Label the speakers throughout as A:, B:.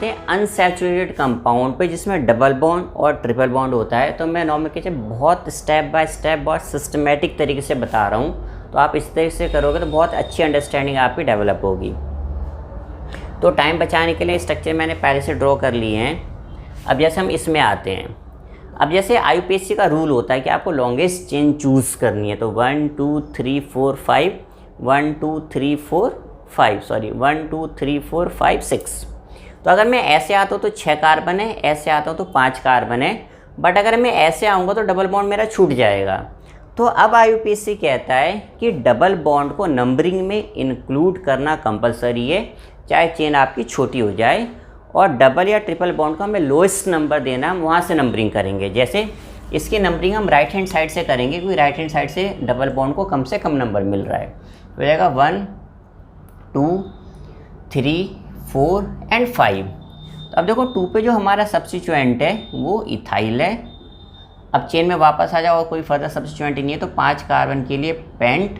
A: आते हैं unsaturated compound पे जिसमें डबल बॉन्ड और ट्रिपल बॉन्ड होता है। तो मैं नॉमेनक्लेचर बहुत स्टेप बाय स्टेप बहुत सिस्टमेटिक तरीके से बता रहा हूँ, तो आप इस तरीके से करोगे तो बहुत अच्छी अंडरस्टैंडिंग आपकी डेवलप होगी। तो टाइम बचाने के लिए स्ट्रक्चर मैंने पहले से ड्रॉ कर लिए हैं। अब जैसे हम इसमें आते हैं, अब जैसे IUPAC का रूल होता है कि आपको लॉन्गेस्ट चेन चूज़ करनी है, तो 1 2 3 4 5 1 2 3 4 5 सॉरी 1 2 3 4 5 6। तो अगर मैं ऐसे आता हूँ तो 6 कार्बन है, ऐसे आता हूँ तो 5 कार्बन है, बट अगर मैं ऐसे आऊँगा तो डबल बॉन्ड मेरा छूट जाएगा। तो अब IUPAC कहता है कि डबल बॉन्ड को नंबरिंग में इंक्लूड करना कंपलसरी है, चाहे चेन आपकी छोटी हो जाए, और डबल या ट्रिपल बॉन्ड को हमें लोएस्ट नंबर देना, हम वहाँ से नंबरिंग करेंगे। जैसे इसकी नंबरिंग हम राइट हैंड साइड से करेंगे, क्योंकि राइट हैंड साइड से डबल बॉन्ड को कम से कम नंबर मिल रहा है। तो हो जाएगा 1 2 3 4 एंड 5। तो अब देखो 2 पे जो हमारा सब्स्टिट्यूएंट है वो इथाइल है। अब चेन में वापस आ जाओ और कोई फर्दर सब्स्टिट्यूएंट नहीं है, तो 5 कार्बन के लिए पेंट।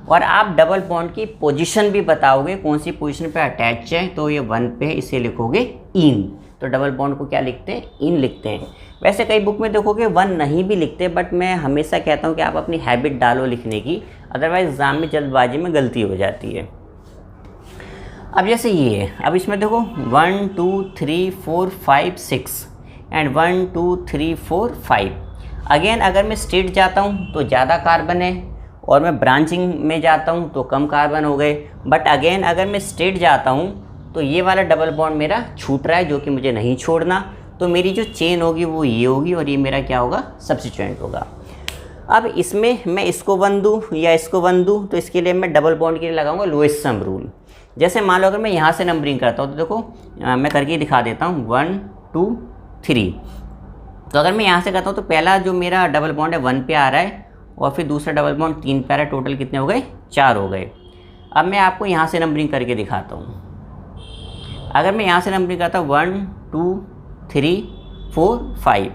A: और आप डबल बॉन्ड की पोजीशन भी बताओगे, कौन सी पोजीशन पे अटैच है, तो ये 1 पे है, इसे लिखोगे इन। तो डबल बॉन्ड को क्या लिखते हैं, इन लिखते हैं। वैसे कई बुक में देखोगे 1 नहीं भी लिखते, बट मैं हमेशा कहता हूँ कि आप अपनी हैबिट डालो लिखने की, अदरवाइज एग्जाम में जल्दबाजी में गलती हो जाती है। अब जैसे ये है, अब इसमें देखो 1 2 3 4 5 6 एंड 1 2 3 4 5। अगेन अगर मैं स्ट्रेट जाता हूँ तो ज़्यादा कार्बन है, और मैं ब्रांचिंग में जाता हूँ तो कम कार्बन हो गए। बट अगेन अगर मैं स्ट्रेट जाता हूँ तो ये वाला डबल बॉन्ड मेरा छूट रहा है, जो कि मुझे नहीं छोड़ना। तो मेरी जो चेन होगी वो ये होगी, और ये मेरा क्या होगा, सब्स्टिट्यूएंट होगा। अब इसमें मैं इसको 1 दूँ या इसको 1 दूँ, तो इसके लिए मैं डबल बॉन्ड के लिए लगाऊंगा लोएस्ट सम रूल। जैसे मान लो अगर मैं यहाँ से नंबरिंग करता हूँ, तो देखो मैं करके दिखा देता हूँ 1 2 3। तो अगर मैं यहाँ से करता हूँ तो पहला जो मेरा डबल बॉन्ड है 1 पे आ रहा है, और फिर दूसरा डबल बॉन्ड 3 पे आ रहा है। टोटल कितने हो गए, 4 हो गए। अब मैं आपको यहाँ से नंबरिंग करके दिखाता हूँ। अगर मैं यहाँ से नंबरिंग करता हूँ 1 2 3 4 5,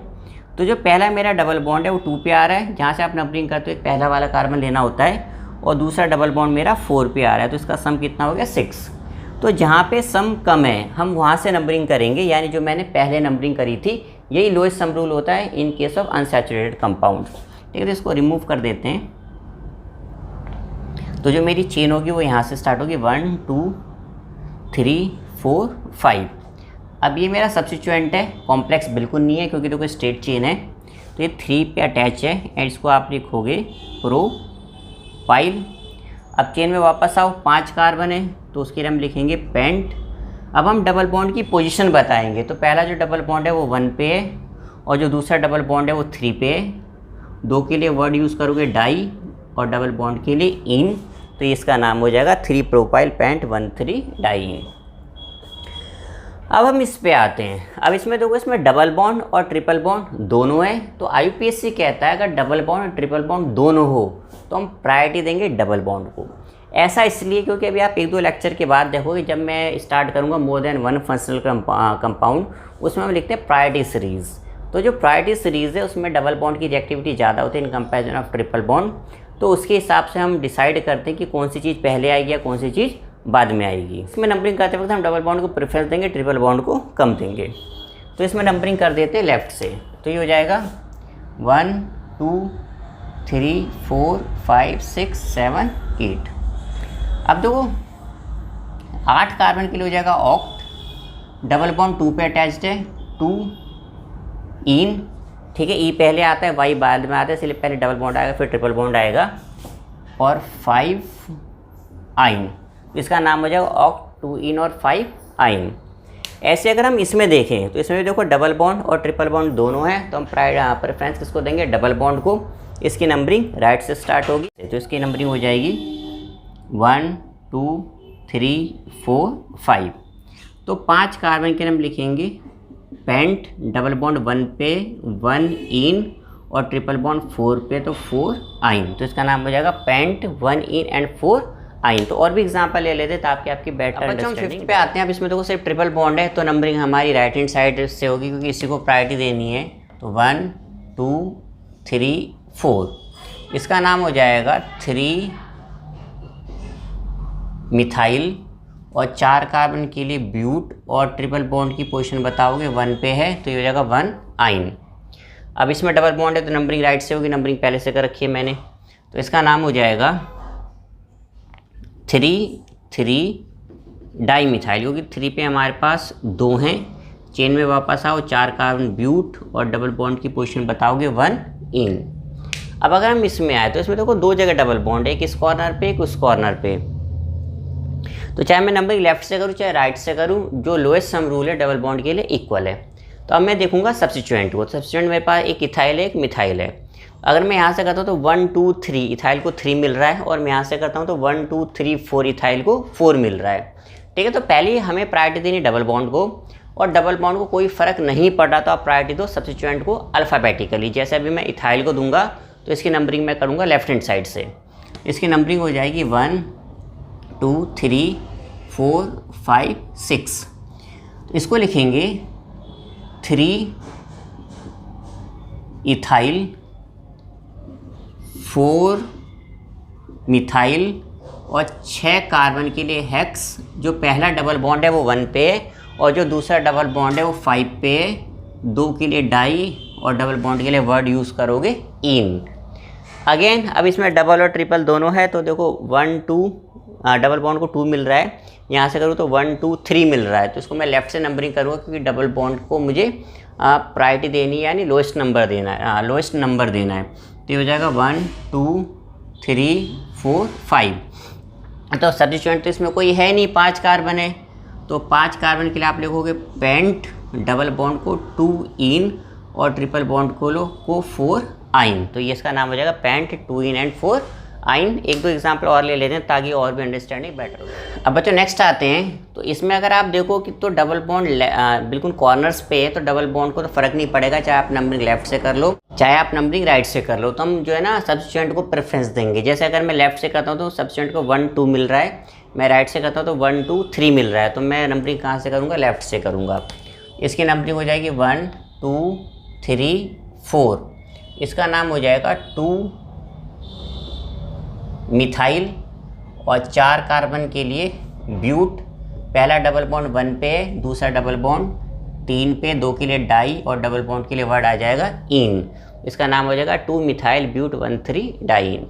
A: तो जो पहला मेरा डबल बॉन्ड है वो 2 पे आ रहा है। जहाँ से आप नंबरिंग करते हो एक पहला वाला कार्बन लेना होता है, और दूसरा डबल बॉन्ड मेरा 4 पे आ रहा है, तो इसका सम कितना हो गया, 6। तो जहाँ पे सम कम है हम वहाँ से नंबरिंग करेंगे, यानी जो मैंने पहले नंबरिंग करी थी, यही लोएस्ट सम रूल होता है in case of unsaturated compound. ठीक है, तो इसको रिमूव कर देते हैं। तो जो मेरी चेन होगी वो यहाँ से स्टार्ट होगी 1 2 3 4 5। अब ये मेरा सब्स्टिट्यूएंट है, कॉम्प्लेक्स बिल्कुल नहीं है क्योंकि देखो स्ट्रेट चेन है, तो ये 3 पे अटैच है, एंड इसको आप लिखोगे प्रोपाइल। अब चेन में वापस आओ, 5 कार्बन है, तो उसके लिए हम लिखेंगे पेंट। अब हम डबल बॉन्ड की पोजीशन बताएंगे। तो पहला जो डबल बॉन्ड है वो 1 पे है, और जो दूसरा डबल बॉन्ड है वो 3 पे है। 2 के लिए वर्ड यूज़ करोगे डाई, और डबल बॉन्ड के लिए इन, तो इसका नाम हो जाएगा 3 प्रोपाइल पेंट 1 3 डाई। अब हम इस पे आते हैं। अब इसमें देखो इसमें डबल बॉन्ड और ट्रिपल बॉन्ड दोनों है। तो IUPAC कहता है अगर डबल बॉन्ड और ट्रिपल बॉन्ड दोनों हो तो हम प्रायोरिटी देंगे डबल बॉन्ड को। ऐसा इसलिए क्योंकि अभी आप 1-2 लेक्चर के बाद देखोगे, जब मैं स्टार्ट करूँगा मोर देन 1 फंक्शनल कंपाउंड, उसमें हम लिखते हैं प्रायोरिटी सीरीज़। तो जो प्रायोरिटी सीरीज़ है उसमें डबल बॉन्ड की रिएक्टिविटी ज़्यादा होती है in comparison of triple bond. तो उसके हिसाब से हम डिसाइड करते हैं कि कौन सी चीज़ पहले आएगी या कौन सी चीज़ बाद में आएगी। इसमें नंबरिंग करते वक्त हम डबल बॉन्ड को प्रेफरेंस देंगे, ट्रिपल बॉन्ड को कम देंगे। तो इसमें नंबरिंग कर देते हैं लेफ़्ट से। तो ये हो जाएगा 1 2 3 4 5 6 7 8। अब देखो 8 कार्बन के लिए हो जाएगा ऑक्ट। डबल बॉन्ड 2 पे अटैच्ड है, 2 इन, ठीक है, ई पहले आता है, वाई बाद में आता है, इसलिए पहले डबल बॉन्ड आएगा फिर ट्रिपल बॉन्ड आएगा, और 5 आइन, इसका नाम हो जाएगा ऑक्ट 2 इन और 5 आइन। ऐसे अगर हम इसमें देखें तो इसमें भी देखो डबल बॉन्ड और ट्रिपल बॉन्ड दोनों हैं, तो हम प्रेफरेंस किसको देंगे, डबल बॉन्ड को। इसकी नंबरिंग राइट से स्टार्ट होगी, तो इसकी नंबरिंग हो जाएगी 1 2 3 4 5। तो 5 कार्बन के हम लिखेंगे पेंट, डबल बॉन्ड 1 पे 1 इन, और ट्रिपल बॉन्ड 4 पे, तो 4 आइन। तो इसका नाम हो जाएगा पेंट 1 इन एंड 4 आइन। तो और भी एग्जांपल ले लेते ताकि आपकी बेटर अंडरस्टैंडिंग। 5 पे आते हैं। अब इसमें देखो सिर्फ ट्रिपल बॉन्ड है, तो नंबरिंग हमारी राइट हैंड साइड से होगी क्योंकि इसी को प्रायोरिटी देनी है। तो 1 2 3 4, इसका नाम हो जाएगा 3 मिथाइल, और 4 कार्बन के लिए ब्यूट और ट्रिपल बॉन्ड की पोजीशन बताओगे 1 पे है तो ये हो जाएगा 1 आइन। अब इसमें डबल बॉन्ड है तो नंबरिंग राइट से होगी, नंबरिंग पहले से कर रखी है मैंने, तो इसका नाम हो जाएगा 3,3 डाई मिथाइल, क्योंकि 3 पे हमारे पास 2 हैं। चेन में वापस आओ, 4 कार्बन ब्यूट और डबल बॉन्ड की पोजीशन बताओगे 1 इन। अब अगर हम इसमें आए तो इसमें देखो 2 जगह डबल बॉन्ड है, एक इस कॉर्नर पे एक उस कॉर्नर पे। तो चाहे मैं नंबरिंग लेफ्ट से करूँ चाहे राइट से करूँ, जो लोएस्ट सम रूल है डबल बॉन्ड के लिए इक्वल है। तो अब मैं देखूंगा सब्स्टिट्यूएंट को। सब्स्टिट्यूएंट मेरे पास एक इथाइल है एक मिथाइल है। अगर मैं यहाँ से करता हूँ तो 1 2 3 इथाइल को 3 मिल रहा है, और मैं यहाँ से करता हूँ तो 1 2 3 4 इथाइल को 4 मिल रहा है। ठीक है, तो पहले हमें प्रायोरिटी देनी डबल बॉन्ड को, और डबल बॉन्ड को कोई फ़र्क नहीं पड़ रहा तो आप प्रायोरिटी दो सब्स्टिट्यूएंट को अल्फ़ाबेटिकली। जैसे अभी मैं इथाइल को दूंगा तो इसकी नंबरिंग मैं करूँगा लेफ्ट हैंड साइड से। इसकी नंबरिंग हो जाएगी 1 2 3 4 5 6। तो इसको लिखेंगे 3 इथाइल 4 मिथाइल और 6 कार्बन के लिए हेक्स। जो पहला डबल बॉन्ड है वो 1 पे और जो दूसरा डबल बॉन्ड है वो 5 पे। 2 के लिए डाई और डबल बॉन्ड के लिए वर्ड यूज़ करोगे इन। अगेन अब इसमें डबल और ट्रिपल दोनों है, तो देखो 1 2 डबल बॉन्ड को 2 मिल रहा है, यहाँ से करूँ तो 1 2 3 मिल रहा है। तो इसको मैं लेफ़्ट से नंबरिंग करूँगा क्योंकि डबल बॉन्ड को मुझे प्रायोरिटी देनी है, यानी लोएस्ट नंबर देना है, लोएस्ट नंबर देना है। तो ये हो जाएगा 1 2 3 4 5। तो सब्स्टिट्यूएंट तो इसमें कोई है नहीं, 5 कार्बन है, तो 5 कार्बन के लिए आप लिखोगे पेंट डबल बॉन्ड को 2 इन और ट्रिपल बॉन्ड को 4 आइन। तो ये इसका नाम हो जाएगा पेंट 2 इन एंड 4 आइन। एक दो एग्जाम्पल और ले लेते हैं ताकि और भी अंडरस्टैंडिंग बेटर हो। अब बच्चों नेक्स्ट आते हैं, तो इसमें अगर आप देखो कि तो डबल बॉन्ड बिल्कुल कॉर्नर्स पे है, तो डबल बॉन्ड को तो फ़र्क नहीं पड़ेगा चाहे आप नंबरिंग लेफ्ट से कर लो चाहे आप नंबरिंग राइट से कर लो। तो हम जो है ना सब्स्टिट्यूएंट को प्रेफरेंस देंगे। जैसे अगर मैं लेफ्ट से करता हूँ तो सब्स्टिट्यूएंट को 1 2 मिल रहा है, मैं राइट से करता हूँ तो 1 2 3 मिल रहा है, तो मैं नंबरिंग कहाँ से करूँगा, लेफ्ट से करूँगा। इसकी नंबरिंग हो जाएगी 1 2 3 4। इसका नाम हो जाएगा 2 मिथाइल और 4 कार्बन के लिए ब्यूट। पहला डबल बॉन्ड 1 पे, दूसरा डबल बॉन्ड 3 पे, 2 के लिए डाई और डबल बॉन्ड के लिए वर्ड आ जाएगा इन। इसका नाम हो जाएगा 2 मिथाइल ब्यूट 1 3 डाइन।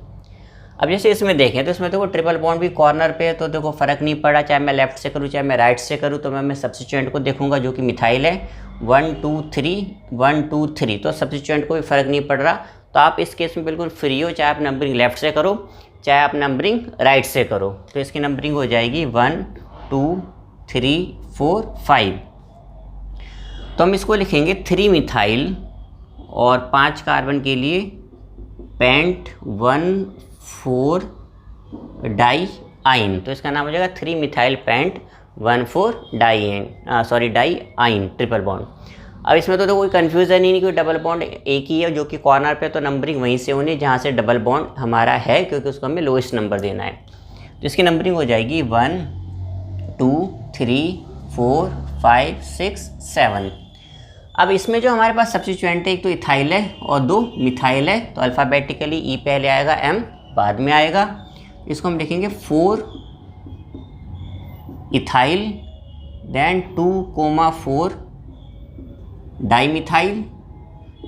A: अब जैसे इसमें देखें तो इसमें देखो ट्रिपल बॉन्ड भी कॉर्नर पे है, तो देखो फ़र्क नहीं पड़ा चाहे मैं लेफ्ट से करूँ चाहे मैं राइट से करूँ। तो मैं सब्स्टिट्यूएंट को देखूंगा जो कि मिथाइल है, 1 2 3 1 2 3। तो सब्स्टिट्यूएंट को भी फ़र्क नहीं पड़ रहा, तो आप इस केस में बिल्कुल फ्री हो, चाहे आप नंबरिंग लेफ्ट से करो चाहे आप नंबरिंग राइट से करो। तो इसकी नंबरिंग हो जाएगी 1 2 3 4 5। तो हम इसको लिखेंगे 3 मिथाइल और 5 कार्बन के लिए पेंट 1 4 डाई आइन। तो इसका नाम हो जाएगा 3 मिथाइल पेंट 1 4 डाई आइन ट्रिपल बॉन्ड। अब इसमें तो कोई कन्फ्यूज़न ही नहीं, क्योंकि डबल बॉन्ड एक ही है जो कि कॉर्नर पे, तो नंबरिंग वहीं से होनी जहाँ से डबल बॉन्ड हमारा है, क्योंकि उसको हमें लोएस्ट नंबर देना है। तो इसकी नंबरिंग हो जाएगी 1 2 3 4 5 6 7। अब इसमें जो हमारे पास सब्स्टिट्यूएंट है, एक तो इथाइल है और 2 मिथाइल है, तो अल्फ़ाबेटिकली ई पहले आएगा एम बाद में आएगा। इसको हम लिखेंगे 4 इथाइल देन 2,4 डाई मिथाइल।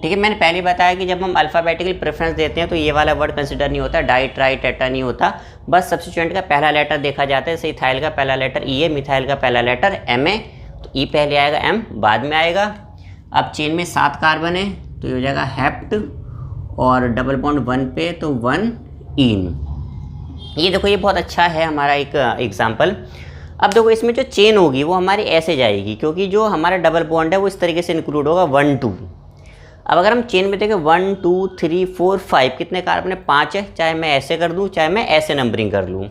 A: ठीक है, मैंने पहले बताया कि जब हम अल्फ़ाबेटिकल प्रेफरेंस देते हैं तो ये वाला वर्ड कंसिडर नहीं होता, डाई ट्राई टेट्रा नहीं होता, बस सब्स्टिट्यूएंट का पहला लेटर देखा जाता है। जैसे इथाइल का पहला लेटर ई है, मिथाइल का पहला लेटर एम है, तो ई पहले आएगा एम बाद में आएगा। अब चेन में 7 कार्बन है तो ये हो जाएगा हेप्ट और डबल बॉन्ड 1 पे तो 1 इन। ये देखो ये बहुत अच्छा है हमारा एक एग्जाम्पल। अब देखो इसमें जो चेन होगी वो हमारी ऐसे जाएगी, क्योंकि जो हमारा डबल बॉन्ड है वो इस तरीके से इंक्लूड होगा 1 2। अब अगर हम चेन में देखें 1 2 3 4 5 कितने कार्बन है, 5 है। चाहे मैं ऐसे कर दूँ चाहे मैं ऐसे नंबरिंग कर लूँ,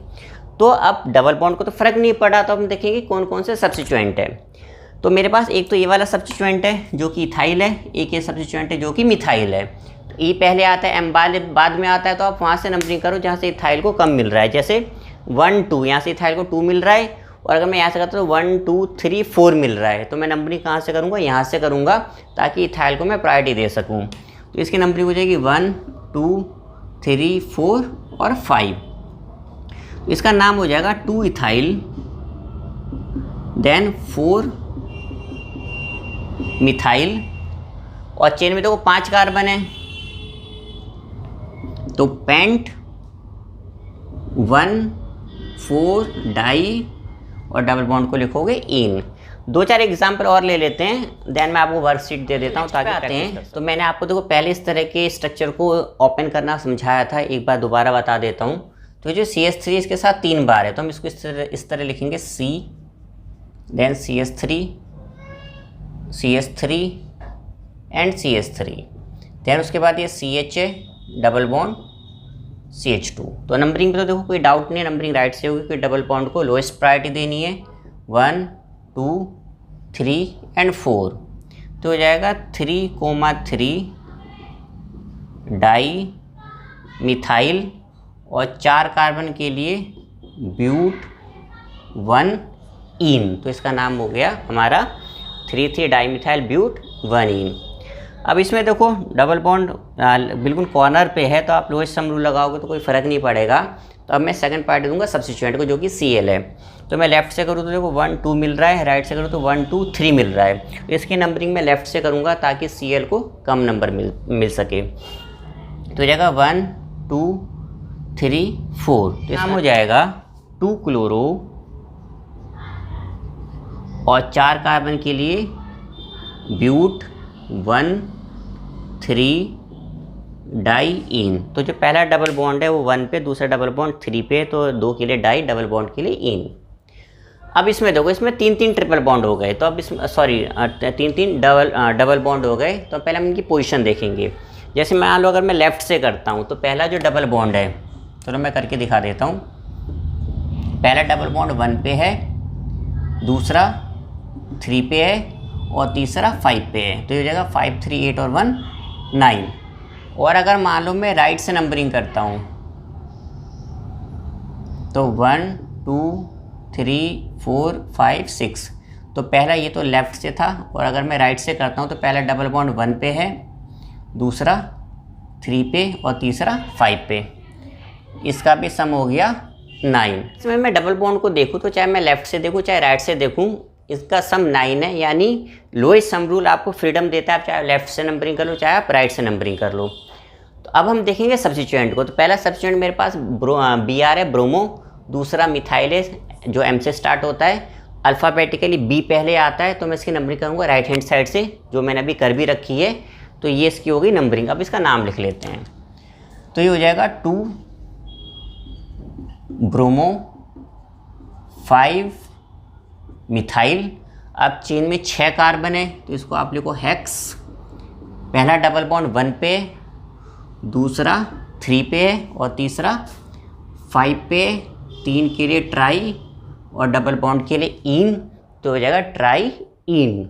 A: तो अब डबल बॉन्ड को तो फ़र्क नहीं पड़ा। तो हम देखेंगे कौन कौन से सब्स्टिट्यूएंट है। तो मेरे पास एक तो ये वाला सब्स्टिट्यूएंट है जो कि इथाइल है, एक ये सब्स्टिट्यूएंट है जो कि मिथाइल है। तो ई पहले आता है एम बाद में आता है, तो आप वहाँ से नंबरिंग करो जहाँ से इथाइल को कम मिल रहा है। जैसे 1 2 यहाँ से इथाइल को 2 मिल रहा है, और अगर मैं यहाँ से करता हूँ तो 1 2 3 4 मिल रहा है, तो मैं नंबरिंग कहाँ से करूँगा, यहाँ से करूँगा, ताकि इथाइल को मैं प्रायोरिटी दे सकूँ। तो इसकी नंबरिंग हो जाएगी 1 2 3 4 और 5। इसका नाम हो जाएगा 2 इथाइल देन 4 मिथाइल, और चेन में देखो 5 कार्बन है, तो पेंट 1 4 डाई, और डबल बॉन्ड को लिखोगे इन। 2-4 एग्जाम्पल और ले लेते हैं, देन मैं आपको वर्कशीट दे देता हूँ ताकि आते हैं। तो मैंने आपको देखो पहले इस तरह के स्ट्रक्चर को ओपन करना समझाया था, एक बार दोबारा बता देता हूँ। तो जो CH3 इसके साथ 3 बार है, तो हम इसको इस तरह लिखेंगे C, then CH3 and CH3, then उसके बाद ये CH है, डबल बॉन्ड CH2। तो नंबरिंग पे तो देखो कोई डाउट नहीं है, नंबरिंग राइट से होगी, कोई डबल बॉन्ड को लोएस्ट प्रायोरिटी देनी है, 1 2 3 एंड 4। तो हो जाएगा 3,3 डाई मिथाइल, और 4 कार्बन के लिए ब्यूट 1 इन। तो इसका नाम हो गया हमारा 3,3 डाई मिथाइल ब्यूट 1 इन। अब इसमें देखो डबल बॉन्ड बिल्कुल कॉर्नर पे है, तो आप लोएस्ट सम रूल लगाओगे तो कोई फ़र्क नहीं पड़ेगा। तो अब मैं सेकंड पार्ट दूंगा सब्स्टिट्यूएंट को, जो कि Cl है। तो मैं लेफ्ट से करूँ तो देखो 1 2 मिल रहा है, राइट से करूँ तो 1 2 3 मिल रहा है। तो इसकी नंबरिंग मैं लेफ्ट से करूँगा ताकि Cl को कम नंबर मिल सके। तो हो जाएगा 1 2 3 4। तो नाम हो जाएगा 2 क्लोरो, और 4 कार्बन के लिए ब्यूट 1 3 डाई इन। तो जो पहला डबल बॉन्ड है वो 1 पे, दूसरा डबल बॉन्ड 3 पे, तो 2 के लिए डाई, डबल बॉन्ड के लिए इन। अब इसमें देखो इसमें 3-3 ट्रिपल बॉन्ड हो गए, तो अब इसमें 3-3 डबल बॉन्ड हो गए। तो पहले हम इनकी पोजीशन देखेंगे। जैसे मान लो अगर मैं लेफ़्ट से करता हूँ, तो पहला जो डबल बॉन्ड है, चलो मैं करके दिखा देता हूँ। पहला डबल बॉन्ड 1 पे है, दूसरा 3 पे है, और तीसरा 5 पे है। तो ये हो जाएगा 5 3 8 और 1 9। और अगर मान लो मैं राइट से नंबरिंग करता हूँ, तो 1 2 3 4 5 6। तो पहला ये तो लेफ़्ट से था, और अगर मैं राइट से करता हूँ तो पहला डबल बॉन्ड 1 पे है, दूसरा 3 पे, और तीसरा 5 पे। इसका भी सम हो गया 9। इसमें मैं डबल बॉन्ड को देखूँ तो चाहे मैं लेफ़्ट से देखूँ चाहे राइट से देखूँ, इसका सम 9 है। यानी लोएस्ट सम रूल आपको फ्रीडम देता है, आप चाहे लेफ़्ट से नंबरिंग कर लो चाहे आप राइट से नंबरिंग कर लो। तो अब हम देखेंगे सब्स्टिट्यूएंट को। तो पहला सब्स्टिट्यूएंट मेरे पास Br है, ब्रोमो। दूसरा मिथाइल है जो M से स्टार्ट होता है, अल्फ़ाबेटिकली B पहले आता है। तो मैं इसकी नंबरिंग करूँगा राइट हैंड साइड से, जो मैंने अभी कर भी रखी है। तो ये इसकी हो गई नंबरिंग। अब इसका नाम लिख लेते हैं। तो ये हो जाएगा 2 ब्रोमो 5 मिथाइल। अब चेन में 6 कार्बन है, तो इसको आप लिखो हेक्स। पहला डबल बॉन्ड 1 पे, दूसरा 3 पे है, और तीसरा 5 पे। 3 के लिए ट्राई, और डबल बॉन्ड के लिए इन। तो हो जाएगा ट्राई इन।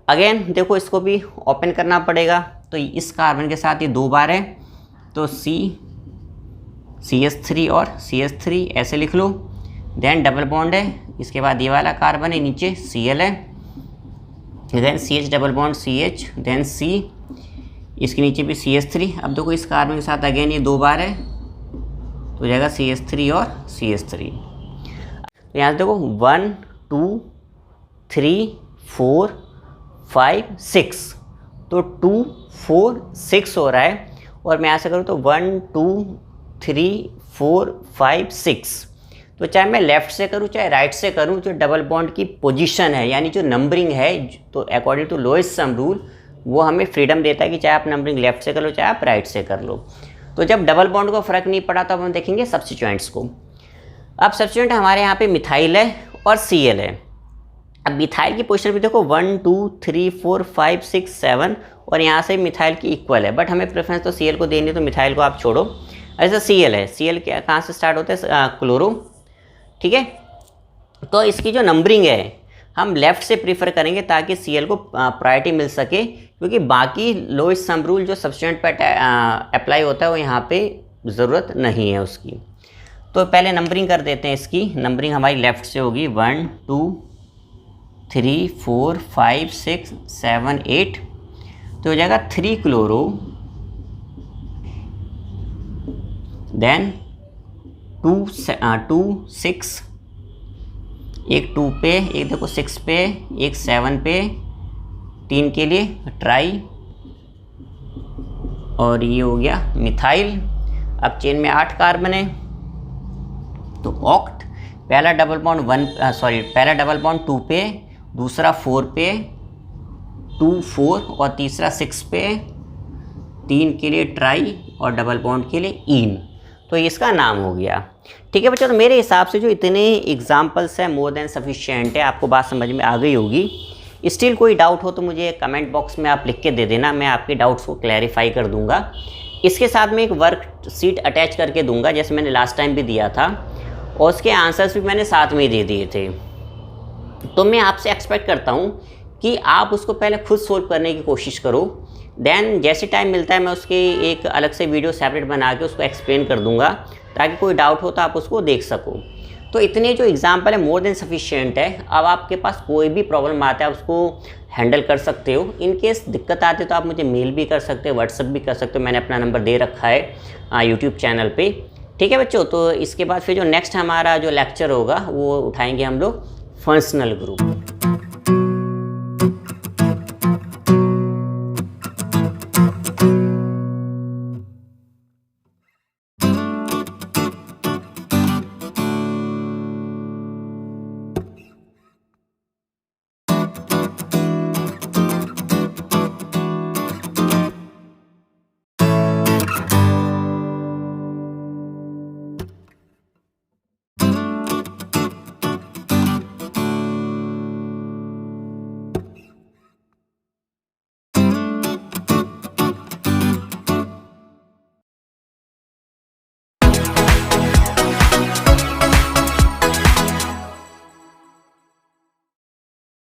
A: अगेन देखो इसको भी ओपन करना पड़ेगा। तो इस कार्बन के साथ ये 2 बार है, तो CH3 और CH3 ऐसे लिख लो। देन डबल बॉन्ड है, इसके बाद ये वाला कार्बन है, नीचे Cl है, then CH double bond CH, then C, इसके नीचे भी CH3। अब देखो इस कार्बन के साथ अगेन ये 2 बार है, तो हो जाएगा CH3 और CH3। तो यहाँ से देखो 1 2 3 4 5 6, तो 2 4 6 हो रहा है। और मैं यहाँ से करूँ तो 1 2 3 4 5 6। तो चाहे मैं लेफ़्ट से करूँ चाहे राइट से करूँ, जो डबल बॉन्ड की पोजीशन है यानी जो नंबरिंग है, तो according to lowest sum rule वो हमें फ्रीडम देता है कि चाहे आप नंबरिंग लेफ़्ट से कर लो चाहे आप राइट से कर लो। तो जब डबल बॉन्ड को फ़र्क नहीं पड़ा तो अब हम देखेंगे सब्स्टिट्यूएंट्स को। अब सब्स्टिट्यूएंट हमारे यहाँ पे मिथाइल है और Cl है। अब मिथाइल की पोजीशन भी देखो 1 2 3 4 5 6 7, और यहाँ से मिथाइल की इक्वल है, बट हमें प्रेफरेंस तो Cl को देनी है, तो मिथाइल को आप छोड़ो। ऐसा Cl है, Cl कहाँ से स्टार्ट होता है, क्लोरो, ठीक है। तो इसकी जो नंबरिंग है हम लेफ़्ट से प्रीफर करेंगे ताकि Cl को प्रायोरिटी मिल सके, क्योंकि बाकी लोएस्ट सम रूल जो सब्स्टिट्यूएंट पर अप्लाई होता है वो यहाँ पे ज़रूरत नहीं है उसकी। तो पहले नंबरिंग कर देते हैं। इसकी नंबरिंग हमारी लेफ़्ट से होगी 1 2 3 4 5 6 7 8। तो हो जाएगा 3 क्लोरो, देन 2 6, एक 2 पे, एक देखो 6 पे, एक 7 पे, 3 के लिए ट्राई, और ये हो गया मिथाइल। अब चेन में 8 कार्बन है, तो ऑक्ट। पहला डबल बॉन्ड 2 पे, दूसरा 4 पे, 2 4, और तीसरा 6 पे, 3 के लिए ट्राई और डबल बॉन्ड के लिए इन। तो इसका नाम हो गया। ठीक है बच्चों, तो मेरे हिसाब से जो इतने एग्जाम्पल्स हैं मोर देन सफिशिएंट है। आपको बात समझ में आ गई होगी। स्टिल कोई डाउट हो तो मुझे कमेंट बॉक्स में आप लिख के दे देना, मैं आपके डाउट्स को क्लैरिफाई कर दूंगा। इसके साथ में एक वर्कशीट अटैच करके दूंगा, जैसे मैंने लास्ट टाइम भी दिया था, और उसके आंसर्स भी मैंने साथ में ही दे दिए थे। तो मैं आपसे एक्सपेक्ट करता हूँ कि आप उसको पहले खुद सोल्व करने की कोशिश करो, देन जैसे टाइम मिलता है मैं उसकी एक अलग से वीडियो सेपरेट बना के उसको एक्सप्लेन कर दूंगा, ताकि कोई डाउट हो तो आप उसको देख सको। तो इतने जो एग्जाम्पल है मोर देन सफिशिएंट है। अब आपके पास कोई भी प्रॉब्लम आता है उसको हैंडल कर सकते हो। इन केस दिक्कत आती है तो आप मुझे मेल भी कर सकते हो, व्हाट्सअप भी कर सकते हो, मैंने अपना नंबर दे रखा है यूट्यूब चैनल पे। ठीक है बच्चों, तो इसके बाद फिर जो नेक्स्ट हमारा जो लेक्चर होगा वो उठाएंगे हम लोग फंक्शनल ग्रुप।